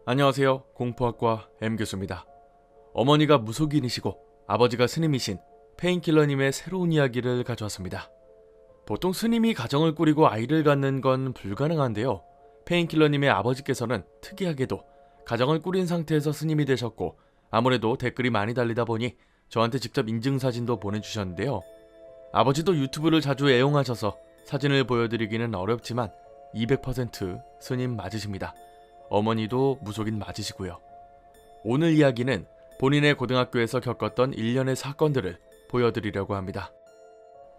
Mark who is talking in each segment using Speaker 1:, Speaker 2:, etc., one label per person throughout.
Speaker 1: 안녕하세요. 공포학과 M교수입니다. 어머니가 무속인이시고 아버지가 스님이신 페인킬러님의 새로운 이야기를 가져왔습니다. 보통 스님이 가정을 꾸리고 아이를 갖는 건 불가능한데요. 페인킬러님의 아버지께서는 특이하게도 가정을 꾸린 상태에서 스님이 되셨고, 아무래도 댓글이 많이 달리다 보니 저한테 직접 인증사진도 보내주셨는데요. 아버지도 유튜브를 자주 애용하셔서 사진을 보여드리기는 어렵지만 200% 스님 맞으십니다. 어머니도 무속인 맞으시고요. 오늘 이야기는 본인의 고등학교에서 겪었던 일련의 사건들을 보여드리려고 합니다.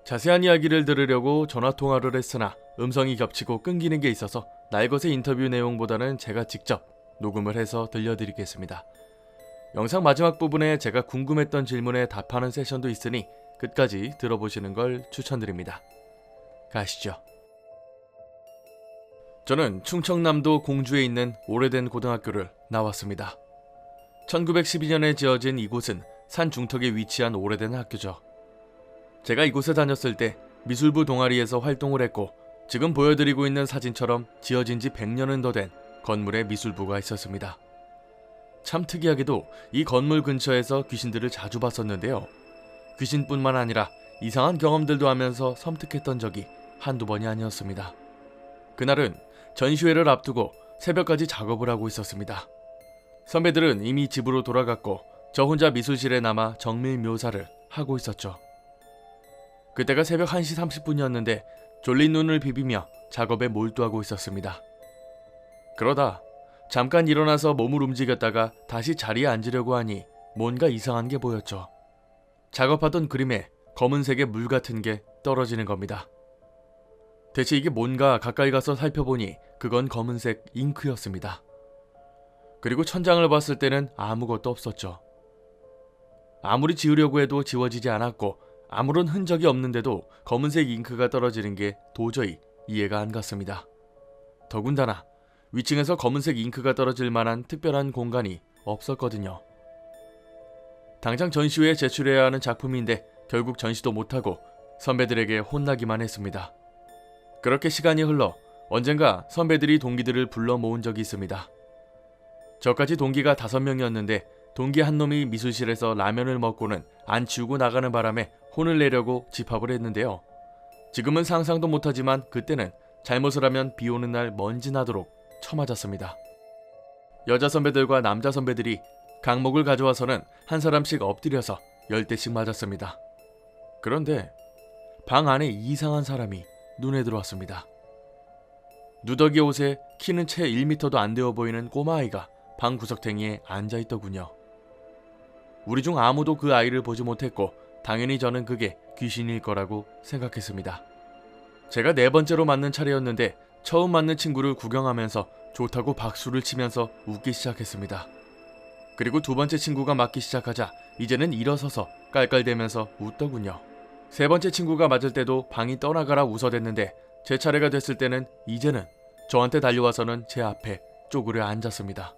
Speaker 1: 자세한 이야기를 들으려고 전화통화를 했으나 음성이 겹치고 끊기는 게 있어서 날것의 인터뷰 내용보다는 제가 직접 녹음을 해서 들려드리겠습니다. 영상 마지막 부분에 제가 궁금했던 질문에 답하는 세션도 있으니 끝까지 들어보시는 걸 추천드립니다. 가시죠. 저는 충청남도 공주에 있는 오래된 고등학교를 나왔습니다. 1912년에 지어진 이곳은 산 중턱에 위치한 오래된 학교죠. 제가 이곳에 다녔을 때 미술부 동아리에서 활동을 했고, 지금 보여드리고 있는 사진처럼 지어진 지 100년은 더 된 건물에 미술부가 있었습니다. 참 특이하게도 이 건물 근처에서 귀신들을 자주 봤었는데요. 귀신뿐만 아니라 이상한 경험들도 하면서 섬뜩했던 적이 한두 번이 아니었습니다. 그날은 전시회를 앞두고 새벽까지 작업을 하고 있었습니다. 선배들은 이미 집으로 돌아갔고 저 혼자 미술실에 남아 정밀 묘사를 하고 있었죠. 그때가 새벽 1시 30분이었는데 졸린 눈을 비비며 작업에 몰두하고 있었습니다. 그러다 잠깐 일어나서 몸을 움직였다가 다시 자리에 앉으려고 하니 뭔가 이상한 게 보였죠. 작업하던 그림에 검은색의 물 같은 게 떨어지는 겁니다. 대체 이게 뭔가 가까이 가서 살펴보니 그건 검은색 잉크였습니다. 그리고 천장을 봤을 때는 아무것도 없었죠. 아무리 지우려고 해도 지워지지 않았고 아무런 흔적이 없는데도 검은색 잉크가 떨어지는 게 도저히 이해가 안 갔습니다. 더군다나 위층에서 검은색 잉크가 떨어질 만한 특별한 공간이 없었거든요. 당장 전시회에 제출해야 하는 작품인데 결국 전시도 못하고 선배들에게 혼나기만 했습니다. 그렇게 시간이 흘러 언젠가 선배들이 동기들을 불러 모은 적이 있습니다. 저까지 동기가 5명이었는데 동기 한 놈이 미술실에서 라면을 먹고는 안 치우고 나가는 바람에 혼을 내려고 집합을 했는데요. 지금은 상상도 못하지만 그때는 잘못을 하면 비 오는 날 먼지 나도록 쳐맞았습니다. 여자 선배들과 남자 선배들이 강목을 가져와서는 한 사람씩 엎드려서 10대씩 맞았습니다. 그런데 방 안에 이상한 사람이 눈에 들어왔습니다. 누더기 옷에 키는 채 1m도 안 되어 보이는 꼬마아이가 방 구석탱이에 앉아있더군요. 우리 중 아무도 그 아이를 보지 못했고 당연히 저는 그게 귀신일 거라고 생각했습니다. 제가 4번째로 맞는 차례였는데 처음 맞는 친구를 구경하면서 좋다고 박수를 치면서 웃기 시작했습니다. 그리고 2번째 친구가 맞기 시작하자 이제는 일어서서 깔깔대면서 웃더군요. 3번째 친구가 맞을 때도 방이 떠나가라 웃어댔는데 제 차례가 됐을 때는 이제는 저한테 달려와서는 제 앞에 쪼그려 앉았습니다.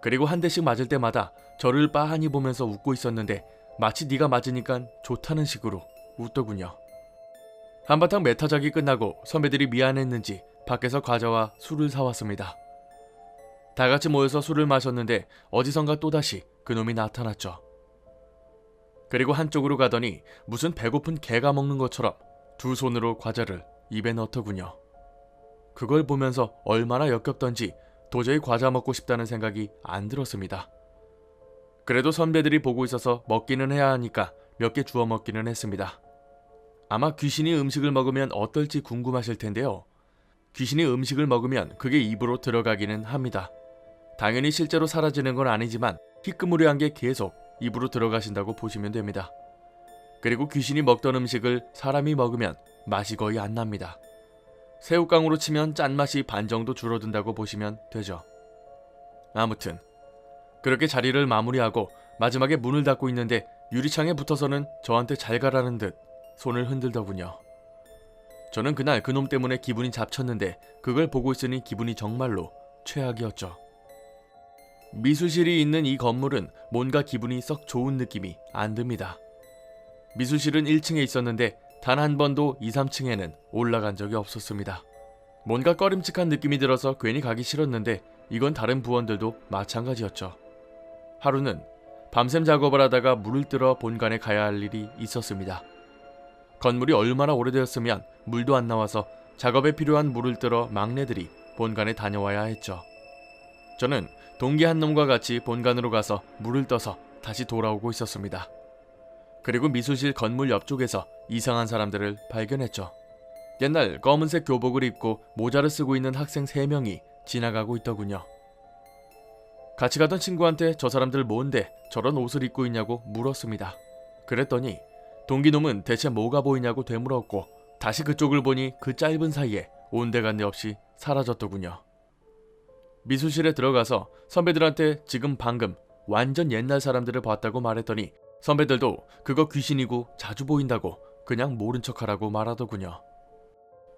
Speaker 1: 그리고 한 대씩 맞을 때마다 저를 빤히 보면서 웃고 있었는데 마치 네가 맞으니까 좋다는 식으로 웃더군요. 한바탕 메타작이 끝나고 선배들이 미안했는지 밖에서 과자와 술을 사왔습니다. 다같이 모여서 술을 마셨는데 어디선가 또다시 그놈이 나타났죠. 그리고 한쪽으로 가더니 무슨 배고픈 개가 먹는 것처럼 2손으로 과자를 입에 넣더군요. 그걸 보면서 얼마나 역겹던지 도저히 과자 먹고 싶다는 생각이 안 들었습니다. 그래도 선배들이 보고 있어서 먹기는 해야 하니까 몇 개 주워 먹기는 했습니다. 아마 귀신이 음식을 먹으면 어떨지 궁금하실 텐데요. 귀신이 음식을 먹으면 그게 입으로 들어가기는 합니다. 당연히 실제로 사라지는 건 아니지만 희끄무리한 게 계속 입으로 들어가신다고 보시면 됩니다. 그리고 귀신이 먹던 음식을 사람이 먹으면 맛이 거의 안 납니다. 새우깡으로 치면 짠맛이 반 정도 줄어든다고 보시면 되죠. 아무튼 그렇게 자리를 마무리하고 마지막에 문을 닫고 있는데 유리창에 붙어서는 저한테 잘 가라는 듯 손을 흔들더군요. 저는 그날 그놈 때문에 기분이 잡쳤는데 그걸 보고 있으니 기분이 정말로 최악이었죠. 미술실이 있는 이 건물은 뭔가 기분이 썩 좋은 느낌이 안 듭니다. 미술실은 1층에 있었는데 단 한 번도 2, 3층에는 올라간 적이 없었습니다. 뭔가 꺼림칙한 느낌이 들어서 괜히 가기 싫었는데 이건 다른 부원들도 마찬가지였죠. 하루는 밤샘 작업을 하다가 물을 뜨러 본관에 가야 할 일이 있었습니다. 건물이 얼마나 오래되었으면 물도 안 나와서 작업에 필요한 물을 뜨러 막내들이 본관에 다녀와야 했죠. 저는 동기 한 놈과 같이 본관으로 가서 물을 떠서 다시 돌아오고 있었습니다. 그리고 미술실 건물 옆쪽에서 이상한 사람들을 발견했죠. 옛날 검은색 교복을 입고 모자를 쓰고 있는 학생 3명이 지나가고 있더군요. 같이 가던 친구한테 저 사람들 뭔데 저런 옷을 입고 있냐고 물었습니다. 그랬더니 동기놈은 대체 뭐가 보이냐고 되물었고 다시 그쪽을 보니 그 짧은 사이에 온데간데 없이 사라졌더군요. 미술실에 들어가서 선배들한테 지금 방금 완전 옛날 사람들을 봤다고 말했더니 선배들도 그거 귀신이고 자주 보인다고 그냥 모른 척하라고 말하더군요.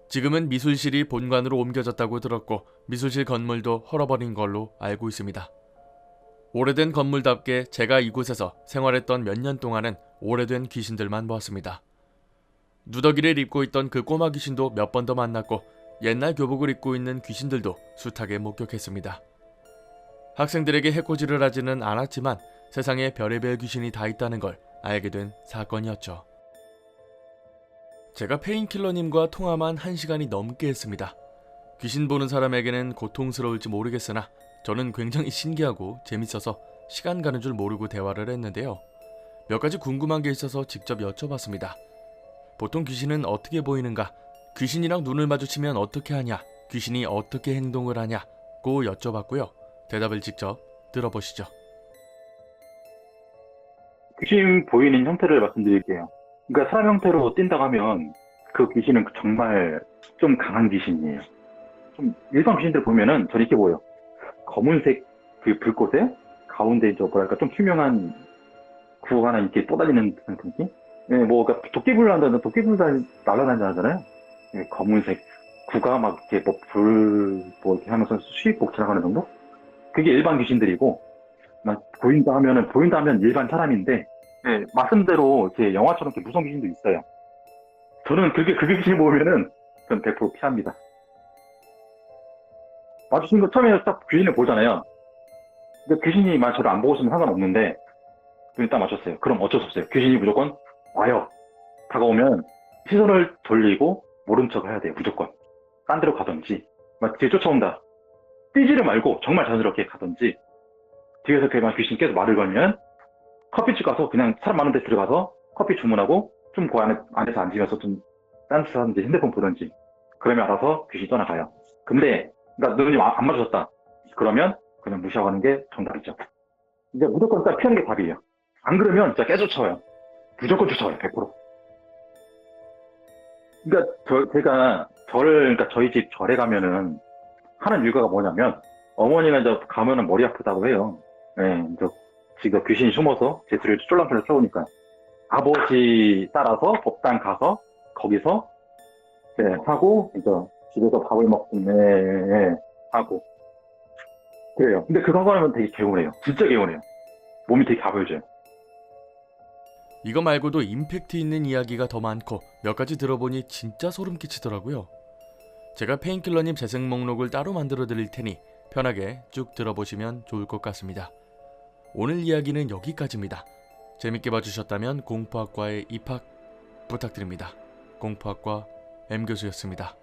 Speaker 1: 지금은 미술실이 본관으로 옮겨졌다고 들었고 미술실 건물도 헐어버린 걸로 알고 있습니다. 오래된 건물답게 제가 이곳에서 생활했던 몇 년 동안은 오래된 귀신들만 보았습니다. 누더기를 입고 있던 그 꼬마 귀신도 몇 번 더 만났고 옛날 교복을 입고 있는 귀신들도 숱하게 목격했습니다. 학생들에게 해코지를 하지는 않았지만 세상에 별의별 귀신이 다 있다는 걸 알게 된 사건이었죠. 제가 페인킬러님과 통화만 1시간이 넘게 했습니다. 귀신 보는 사람에게는 고통스러울지 모르겠으나 저는 굉장히 신기하고 재밌어서 시간 가는 줄 모르고 대화를 했는데요. 몇 가지 궁금한 게 있어서 직접 여쭤봤습니다. 보통 귀신은 어떻게 보이는가? 귀신이랑 눈을 마주치면 어떻게 하냐? 귀신이 어떻게 행동을 하냐고 여쭤봤고요. 대답을 직접 들어보시죠.
Speaker 2: 귀신 보이는 형태를 말씀드릴게요. 그러니까 사람 형태로 뛴다고 하면 그 귀신은 정말 좀 강한 귀신이에요. 좀 일반 귀신들 보면은 전 이렇게 보여요. 검은색 그 불꽃에 가운데 뭐랄까 좀 투명한 구가 하나 이렇게 떠다니는 듯한 느낌? 예, 뭐 그러니까 도깨비불 난다는 도깨비불 날아다니잖아요. 예, 검은색 구가 막 이렇게 뭐 이렇게 하면서 수익복 지나가는 정도? 그게 일반 귀신들이고, 막 보인다 하면 일반 사람인데, 예, 말씀대로 이렇게 영화처럼 이렇게 무서운 귀신도 있어요. 저는 그 귀신 보면은 전 100% 피합니다. 마주치는 거 처음에 딱 귀신을 보잖아요. 근데 귀신이 만 저를 안 보고 있으면 상관없는데 눈이 딱 맞췄어요. 그럼 어쩔 수 없어요. 귀신이 무조건 와요. 다가오면 시선을 돌리고 모른 척 해야 돼요. 무조건. 딴 데로 가든지 막 뒤에 쫓아온다. 뛰지를 말고 정말 자연스럽게 가든지 뒤에서 그만 귀신 계속 말을 걸면 커피집 가서 그냥 사람 많은 데 들어가서 커피 주문하고 좀 그 안에서 앉으면서 좀 딴짓 하든지 핸드폰 보든지 그러면 알아서 귀신이 떠나가요. 근데 그러니까 눈이 안 맞으셨다. 그러면 그냥 무시하고 하는 게 정답이죠. 이제 무조건 딱 피하는 게 답이에요. 안 그러면 진짜 깨쫓아와요. 무조건 쫓아와요. 100%. 그러니까 제가 그러니까 저희 집 절에 가면은 하는 일과가 뭐냐면 어머니가 이제 가면은 머리 아프다고 해요. 네, 이제 지금 귀신이 숨어서 제 뒤를 쫄랑쫄랑 쫓아오니까 아버지 따라서 법당 가서 거기서 네, 하고 이제 집에서 밥을 먹고 네, 하고 그래요. 근데 그거 하면 되게 개운해요. 진짜 개운해요. 몸이 되게 가벼워져요.
Speaker 1: 이거 말고도 임팩트 있는 이야기가 더 많고 몇 가지 들어보니 진짜 소름 끼치더라고요. 제가 페인킬러님 재생 목록을 따로 만들어 드릴 테니 편하게 쭉 들어보시면 좋을 것 같습니다. 오늘 이야기는 여기까지입니다. 재밌게 봐주셨다면 공포학과에 입학 부탁드립니다. 공포학과 M교수였습니다.